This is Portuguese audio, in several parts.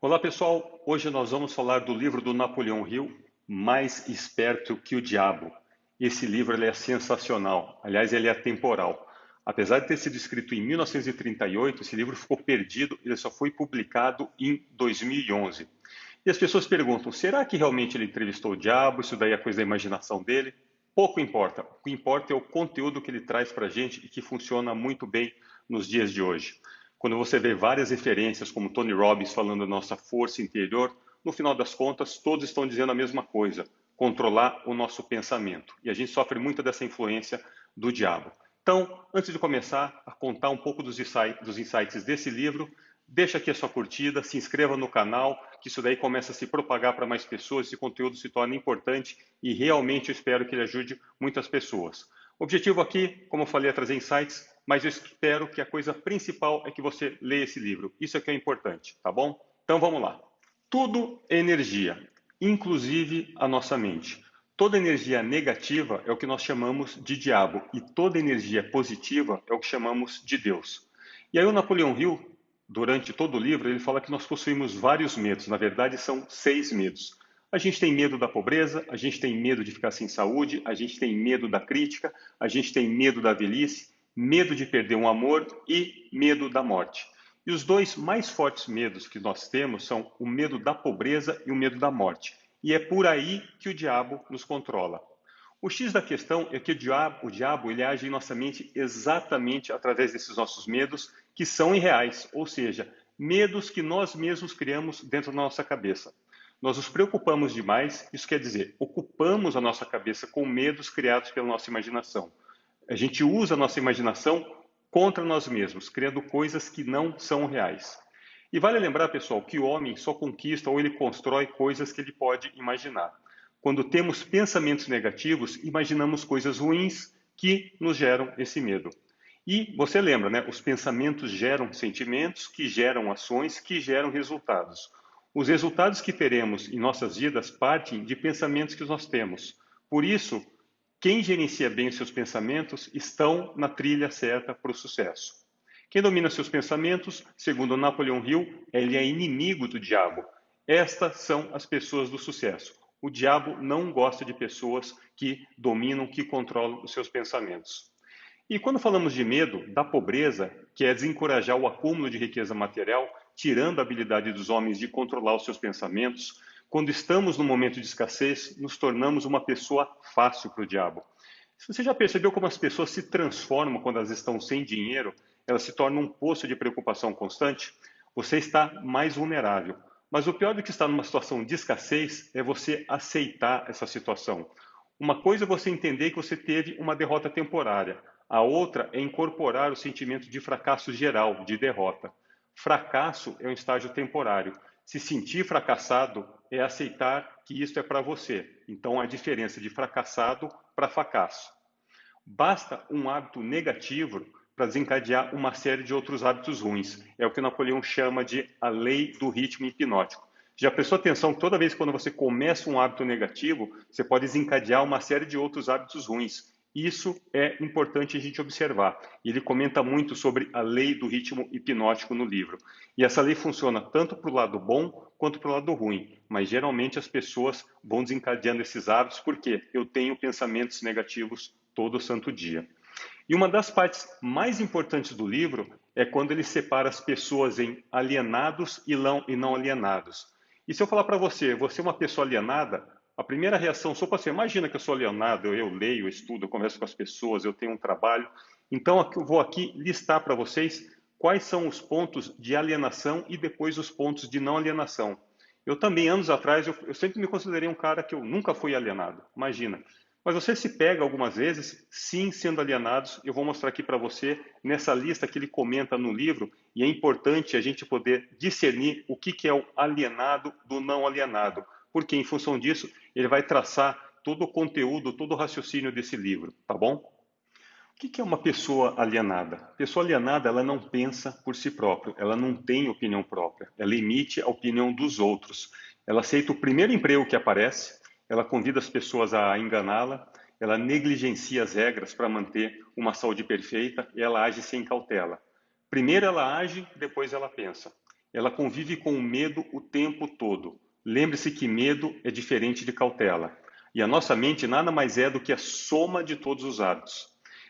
Olá pessoal, hoje nós vamos falar do livro do Napoleão Hill, Mais Esperto que o Diabo. Esse livro ele é sensacional, aliás ele é atemporal. Apesar de ter sido escrito em 1938, esse livro ficou perdido, ele só foi publicado em 2011. E as pessoas perguntam, será que realmente ele entrevistou o diabo? Isso daí é coisa da imaginação dele? Pouco importa, o que importa é o conteúdo que ele traz para a gente e que funciona muito bem nos dias de hoje. Quando você vê várias referências, como Tony Robbins falando da nossa força interior, no final das contas, todos estão dizendo a mesma coisa: controlar o nosso pensamento. E a gente sofre muito dessa influência do diabo. Então, antes de começar a contar um pouco dos insights desse livro, deixa aqui a sua curtida, se inscreva no canal, que isso daí começa a se propagar para mais pessoas, esse conteúdo se torna importante e realmente eu espero que ele ajude muitas pessoas. O objetivo aqui, como eu falei, é trazer insights, mas eu espero que a coisa principal é que você leia esse livro. Isso é que é importante, tá bom? Então vamos lá. Tudo é energia, inclusive a nossa mente. Toda energia negativa é o que nós chamamos de diabo e toda energia positiva é o que chamamos de Deus. E aí o Napoleão Hill, durante todo o livro, ele fala que nós possuímos vários medos. Na verdade, são 6 medos. A gente tem medo da pobreza, a gente tem medo de ficar sem saúde, a gente tem medo da crítica, a gente tem medo da velhice, medo de perder um amor e medo da morte. E os dois mais fortes medos que nós temos são o medo da pobreza e o medo da morte. E é por aí que o diabo nos controla. O X da questão é que o diabo ele age em nossa mente exatamente através desses nossos medos, que são irreais, ou seja, medos que nós mesmos criamos dentro da nossa cabeça. Nós nos preocupamos demais, isso quer dizer, ocupamos a nossa cabeça com medos criados pela nossa imaginação. A gente usa a nossa imaginação contra nós mesmos, criando coisas que não são reais. E vale lembrar, pessoal, que o homem só conquista ou ele constrói coisas que ele pode imaginar. Quando temos pensamentos negativos, imaginamos coisas ruins que nos geram esse medo. E você lembra, né? Os pensamentos geram sentimentos, que geram ações, que geram resultados. Os resultados que teremos em nossas vidas partem de pensamentos que nós temos. Por isso, quem gerencia bem os seus pensamentos estão na trilha certa para o sucesso. Quem domina seus pensamentos, segundo Napoleão Hill, ele é inimigo do diabo. Estas são as pessoas do sucesso. O diabo não gosta de pessoas que dominam, que controlam os seus pensamentos. E quando falamos de medo, da pobreza, que é desencorajar o acúmulo de riqueza material, tirando a habilidade dos homens de controlar os seus pensamentos, quando estamos no momento de escassez, nos tornamos uma pessoa fácil para o diabo. Você já percebeu como as pessoas se transformam quando elas estão sem dinheiro? Elas se tornam um poço de preocupação constante? Você está mais vulnerável. Mas o pior do que estar numa situação de escassez é você aceitar essa situação. Uma coisa é você entender que você teve uma derrota temporária. A outra é incorporar o sentimento de fracasso geral, de derrota. Fracasso é um estágio temporário. Se sentir fracassado é aceitar que isso é para você. Então, a diferença de fracassado para fracasso. Basta um hábito negativo para desencadear uma série de outros hábitos ruins. É o que Napoleão chama de a lei do ritmo hipnótico. Já prestou atenção que toda vez que quando você começa um hábito negativo, você pode desencadear uma série de outros hábitos ruins. Isso é importante a gente observar. E ele comenta muito sobre a lei do ritmo hipnótico no livro. E essa lei funciona tanto para o lado bom quanto para o lado ruim. Mas geralmente as pessoas vão desencadeando esses hábitos porque eu tenho pensamentos negativos todo santo dia. E uma das partes mais importantes do livro é quando ele separa as pessoas em alienados e não alienados. E se eu falar para você, você é uma pessoa alienada, a primeira reação só para você, imagina que eu sou alienado, eu leio, eu estudo, eu converso com as pessoas, eu tenho um trabalho. Então eu vou aqui listar para vocês quais são os pontos de alienação e depois os pontos de não alienação. Eu também, anos atrás, eu sempre me considerei um cara que eu nunca fui alienado, imagina. Mas você se pega algumas vezes, sim, sendo alienados. Eu vou mostrar aqui para você, nessa lista que ele comenta no livro, e é importante a gente poder discernir o que é o alienado do não alienado, porque em função disso, ele vai traçar todo o conteúdo, todo o raciocínio desse livro, tá bom? O que é uma pessoa alienada? Pessoa alienada, ela não pensa por si própria, ela não tem opinião própria, ela emite a opinião dos outros. Ela aceita o primeiro emprego que aparece, ela convida as pessoas a enganá-la, ela negligencia as regras para manter uma saúde perfeita e ela age sem cautela. Primeiro ela age, depois ela pensa. Ela convive com o medo o tempo todo. Lembre-se que medo é diferente de cautela. E a nossa mente nada mais é do que a soma de todos os hábitos.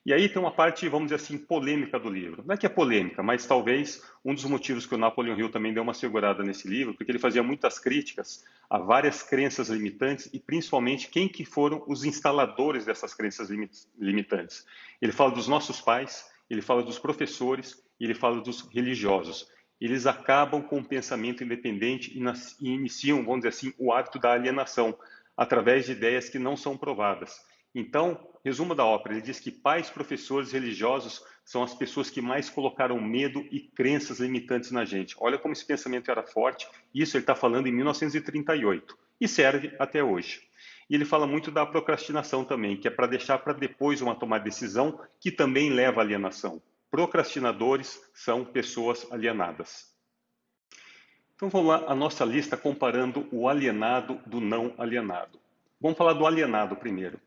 E aí tem uma parte, vamos dizer assim, polêmica do livro. Não é que é polêmica, mas talvez um dos motivos que o Napoleon Hill também deu uma segurada nesse livro, porque ele fazia muitas críticas a várias crenças limitantes e principalmente quem que foram os instaladores dessas crenças limitantes. Ele fala dos nossos pais, ele fala dos professores e ele fala dos religiosos. Eles acabam com o pensamento independente e iniciam, vamos dizer assim, o hábito da alienação, através de ideias que não são provadas. Então, resumo da ópera, ele diz que pais, professores, religiosos são as pessoas que mais colocaram medo e crenças limitantes na gente. Olha como esse pensamento era forte, isso ele está falando em 1938 e serve até hoje. E ele fala muito da procrastinação também, que é para deixar para depois uma tomada de decisão, que também leva à alienação. Procrastinadores são pessoas alienadas. Então vamos lá, a nossa lista comparando o alienado do não alienado. Vamos falar do alienado primeiro.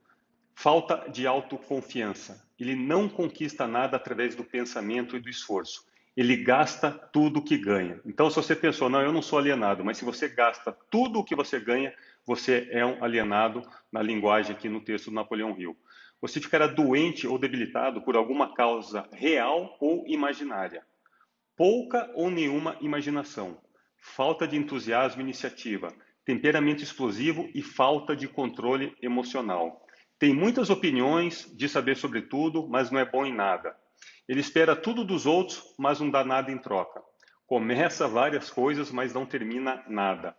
Falta de autoconfiança. Ele não conquista nada através do pensamento e do esforço. Ele gasta tudo que ganha. Então, se você pensou, não, eu não sou alienado, mas se você gasta tudo o que você ganha, você é um alienado, na linguagem aqui no texto do Napoleão Hill. Você ficará doente ou debilitado por alguma causa real ou imaginária. Pouca ou nenhuma imaginação. Falta de entusiasmo e iniciativa. Temperamento explosivo e falta de controle emocional. Tem muitas opiniões de saber sobre tudo, mas não é bom em nada. Ele espera tudo dos outros, mas não dá nada em troca. Começa várias coisas, mas não termina nada.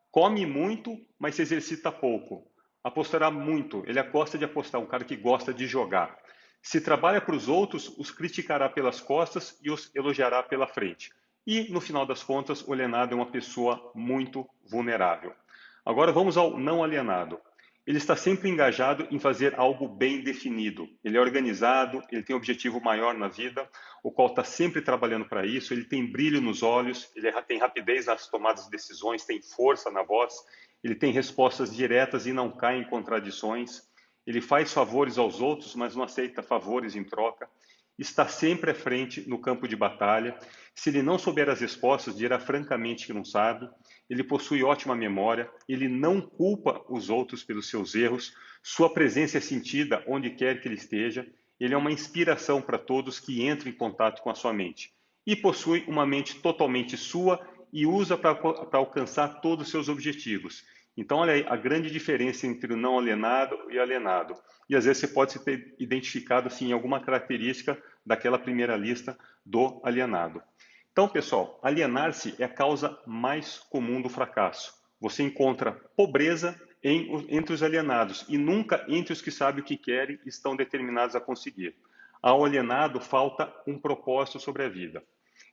Come muito, mas se exercita pouco. Apostará muito, ele gosta de apostar, um cara que gosta de jogar. Se trabalha para os outros, os criticará pelas costas e os elogiará pela frente. E, no final das contas, o alienado é uma pessoa muito vulnerável. Agora vamos ao não alienado. Ele está sempre engajado em fazer algo bem definido. Ele é organizado, ele tem um objetivo maior na vida, o qual está sempre trabalhando para isso. Ele tem brilho nos olhos, ele tem rapidez nas tomadas de decisões, tem força na voz, ele tem respostas diretas e não cai em contradições. Ele faz favores aos outros, mas não aceita favores em troca. Está sempre à frente no campo de batalha. Se ele não souber as respostas, dirá francamente que não sabe. Ele possui ótima memória, ele não culpa os outros pelos seus erros, sua presença é sentida onde quer que ele esteja, ele é uma inspiração para todos que entram em contato com a sua mente. E possui uma mente totalmente sua e usa para alcançar todos os seus objetivos. Então, olha aí a grande diferença entre o não alienado e alienado. E às vezes você pode se ter identificado assim, em alguma característica daquela primeira lista do alienado. Então, pessoal, alienar-se é a causa mais comum do fracasso. Você encontra pobreza entre os alienados e nunca entre os que sabem o que querem e estão determinados a conseguir. Ao alienado falta um propósito sobre a vida.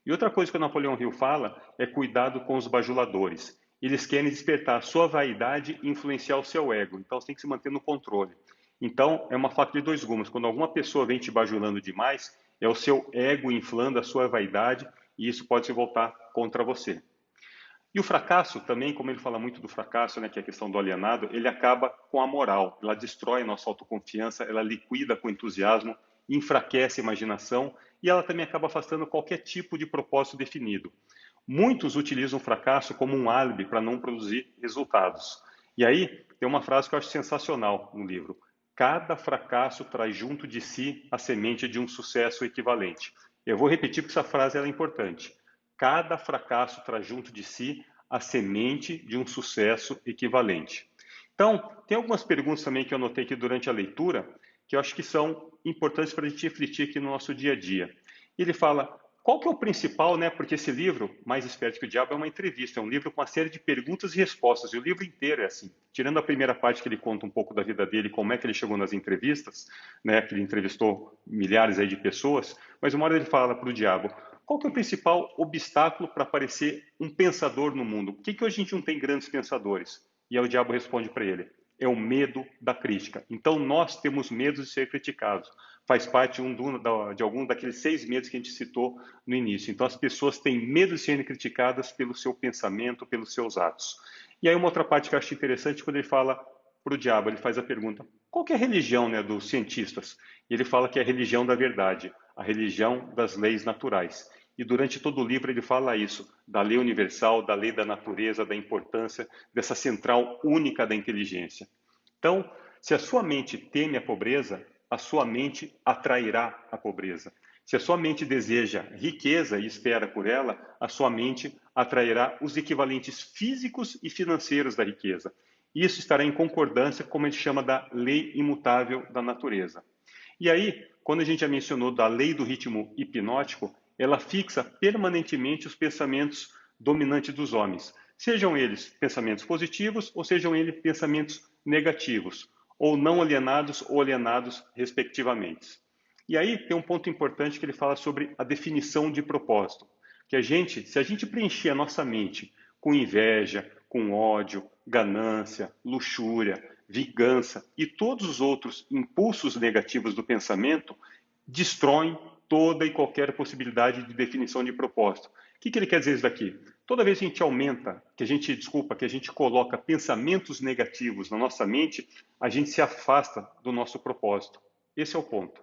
E outra coisa que o Napoleão Hill fala é cuidado com os bajuladores. Eles querem despertar a sua vaidade e influenciar o seu ego. Então, você tem que se manter no controle. Então, é uma faca de dois gumes. Quando alguma pessoa vem te bajulando demais, é o seu ego inflando a sua vaidade e isso pode se voltar contra você. E o fracasso também, como ele fala muito do fracasso, né, que é a questão do alienado, ele acaba com a moral. Ela destrói a nossa autoconfiança, ela liquida com entusiasmo, enfraquece a imaginação e ela também acaba afastando qualquer tipo de propósito definido. Muitos utilizam o fracasso como um álibi para não produzir resultados. E aí, tem uma frase que eu acho sensacional no livro. Cada fracasso traz junto de si a semente de um sucesso equivalente. Eu vou repetir porque essa frase é importante. Cada fracasso traz junto de si a semente de um sucesso equivalente. Então, tem algumas perguntas também que eu anotei aqui durante a leitura, que eu acho que são importantes para a gente refletir aqui no nosso dia a dia. Ele fala, qual que é o principal, né? Porque esse livro, Mais Esperto que o Diabo, é uma entrevista, é um livro com uma série de perguntas e respostas, e o livro inteiro é assim. Tirando a primeira parte que ele conta um pouco da vida dele, como é que ele chegou nas entrevistas, né? Que ele entrevistou milhares aí de pessoas, mas uma hora ele fala para o diabo, qual que é o principal obstáculo para aparecer um pensador no mundo? Por que hoje a gente não tem grandes pensadores? E aí o diabo responde para ele, é o medo da crítica. Então nós temos medo de ser criticados. Faz parte de algum daqueles 6 medos que a gente citou no início. Então as pessoas têm medo de serem criticadas pelo seu pensamento, pelos seus atos. E aí uma outra parte que eu acho interessante, quando ele fala para o diabo, ele faz a pergunta, qual que é a religião, né, dos cientistas? E ele fala que é a religião da verdade, a religião das leis naturais. E durante todo o livro ele fala isso, da lei universal, da lei da natureza, da importância dessa central única da inteligência. Então, se a sua mente teme a pobreza, a sua mente atrairá a pobreza. Se a sua mente deseja riqueza e espera por ela, a sua mente atrairá os equivalentes físicos e financeiros da riqueza. Isso estará em concordância com como a gente chama da lei imutável da natureza. E aí, quando a gente já mencionou da lei do ritmo hipnótico, ela fixa permanentemente os pensamentos dominantes dos homens, sejam eles pensamentos positivos ou sejam eles pensamentos negativos, ou não alienados ou alienados, respectivamente. E aí tem um ponto importante que ele fala sobre a definição de propósito, que se a gente preencher a nossa mente com inveja, com ódio, ganância, luxúria, vingança e todos os outros impulsos negativos do pensamento, destroem toda e qualquer possibilidade de definição de propósito. O que ele quer dizer isso daqui? Toda vez que a gente aumenta, que a gente coloca pensamentos negativos na nossa mente, a gente se afasta do nosso propósito. Esse é o ponto.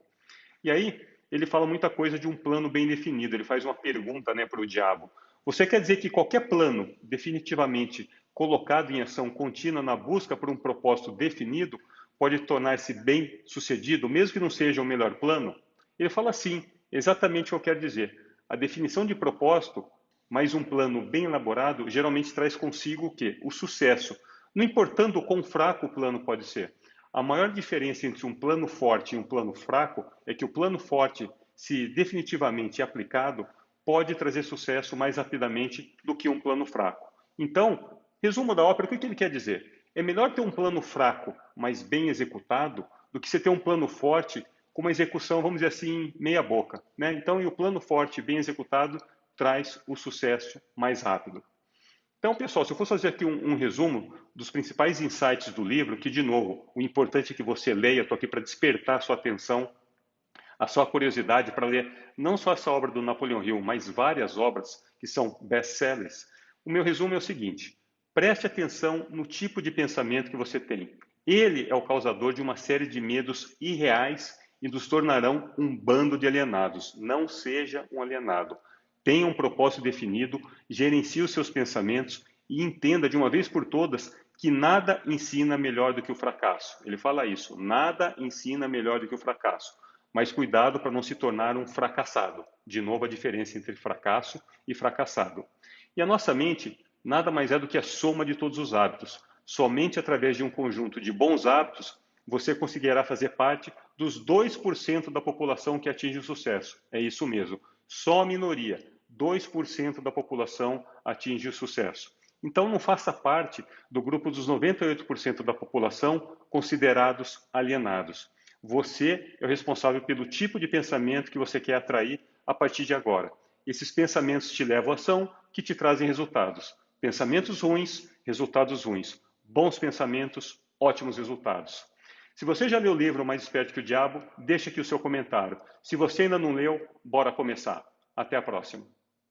E aí, ele fala muita coisa de um plano bem definido. Ele faz uma pergunta, né, para o diabo. Você quer dizer que qualquer plano definitivamente colocado em ação contínua na busca por um propósito definido pode tornar-se bem sucedido, mesmo que não seja o melhor plano? Ele fala assim, exatamente o que eu quero dizer. A definição de propósito, mais um plano bem elaborado, geralmente traz consigo o quê? O sucesso. Não importando o quão fraco o plano pode ser. A maior diferença entre um plano forte e um plano fraco é que o plano forte, se definitivamente aplicado, pode trazer sucesso mais rapidamente do que um plano fraco. Então, resumo da ópera, o que ele quer dizer? É melhor ter um plano fraco, mas bem executado, do que você ter um plano forte com uma execução, vamos dizer assim, meia boca, né? Então, e o plano forte, bem executado, traz o sucesso mais rápido. Então, pessoal, se eu fosse fazer aqui um resumo dos principais insights do livro, que, de novo, o importante é que você leia, estou aqui para despertar a sua atenção, a sua curiosidade para ler não só essa obra do Napoleão Hill, mas várias obras que são best-sellers. O meu resumo é o seguinte: preste atenção no tipo de pensamento que você tem. Ele é o causador de uma série de medos irreais e nos tornarão um bando de alienados. Não seja um alienado. Tenha um propósito definido, gerencie os seus pensamentos e entenda de uma vez por todas que nada ensina melhor do que o fracasso. Ele fala isso, nada ensina melhor do que o fracasso. Mas cuidado para não se tornar um fracassado. De novo, a diferença entre fracasso e fracassado. E a nossa mente nada mais é do que a soma de todos os hábitos. Somente através de um conjunto de bons hábitos você conseguirá fazer parte dos 2% da população que atinge o sucesso. É isso mesmo. Só a minoria, 2% da população atinge o sucesso. Então não faça parte do grupo dos 98% da população considerados alienados. Você é o responsável pelo tipo de pensamento que você quer atrair a partir de agora. Esses pensamentos te levam à ação, que te trazem resultados. Pensamentos ruins, resultados ruins. Bons pensamentos, ótimos resultados. Se você já leu o livro Mais Esperto que o Diabo, deixa aqui o seu comentário. Se você ainda não leu, bora começar. Até a próxima.